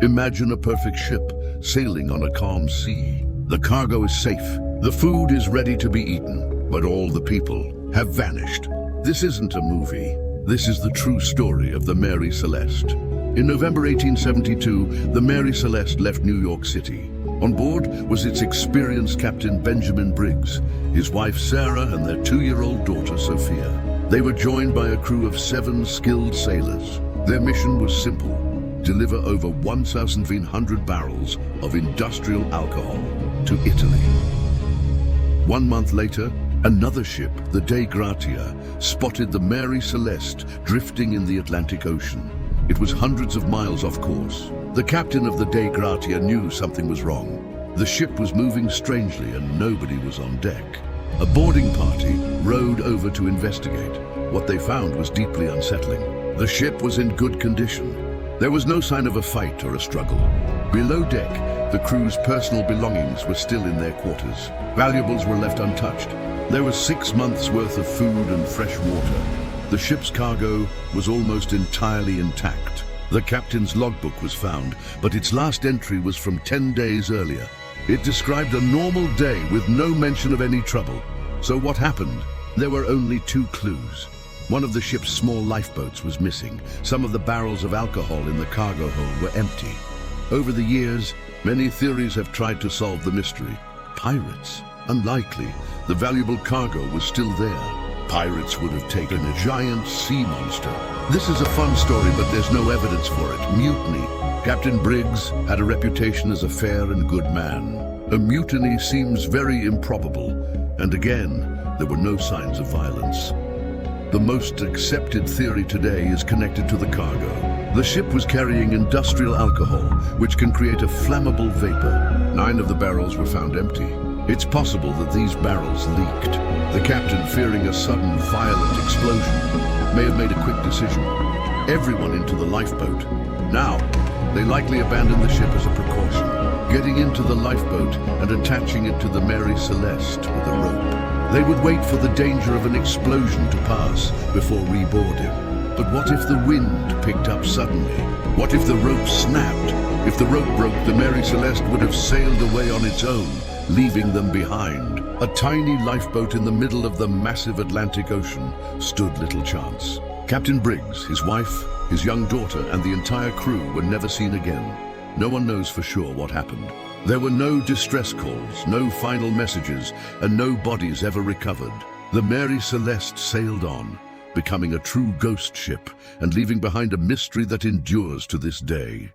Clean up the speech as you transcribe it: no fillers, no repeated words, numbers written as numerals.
Imagine a perfect ship sailing on a calm sea. The cargo is safe. The food is ready to be eaten, but all the people have vanished. This isn't a movie. This is the true story of the Mary Celeste. In November 1872, the Mary Celeste left New York City. On board was its experienced Captain Benjamin Briggs, his wife Sarah, and their 2-year-old daughter Sophia. They were joined by a crew of 7 skilled sailors. Their mission was simple: deliver over 1,100 barrels of industrial alcohol to Italy. 1 month later, another ship, the Dei Gratia, spotted the Mary Celeste drifting in the Atlantic Ocean. It was hundreds of miles off course. The captain of the Dei Gratia knew something was wrong. The ship was moving strangely and nobody was on deck. A boarding party rowed over to investigate. What they found was deeply unsettling. The ship was in good condition. There was no sign of a fight or a struggle. Below deck, the crew's personal belongings were still in their quarters. Valuables were left untouched. There was 6 months' worth of food and fresh water. The ship's cargo was almost entirely intact. The captain's logbook was found, but its last entry was from 10 days earlier. It described a normal day with no mention of any trouble. So what happened? There were only 2 clues. One of the ship's small lifeboats was missing. Some of the barrels of alcohol in the cargo hold were empty. Over the years, many theories have tried to solve the mystery. Pirates? Unlikely. The valuable cargo was still there. Pirates would have taken a giant sea monster. This is a fun story, but there's no evidence for it. Mutiny. Captain Briggs had a reputation as a fair and good man. A mutiny seems very improbable, and again, there were no signs of violence. The most accepted theory today is connected to the cargo. The ship was carrying industrial alcohol, which can create a flammable vapor. 9 of the barrels were found empty. It's possible that these barrels leaked. The captain, fearing a sudden violent explosion, may have made a quick decision. Everyone into the lifeboat. Now, they likely abandoned the ship as a precaution, getting into the lifeboat and attaching it to the Mary Celeste with a rope. They would wait for the danger of an explosion to pass before reboarding. But what if the wind picked up suddenly? What if the rope snapped? If the rope broke, the Mary Celeste would have sailed away on its own, leaving them behind. A tiny lifeboat in the middle of the massive Atlantic Ocean stood little chance. Captain Briggs, his wife, his young daughter, and the entire crew were never seen again. No one knows for sure what happened. There were no distress calls, no final messages, and no bodies ever recovered. The Mary Celeste sailed on, becoming a true ghost ship and leaving behind a mystery that endures to this day.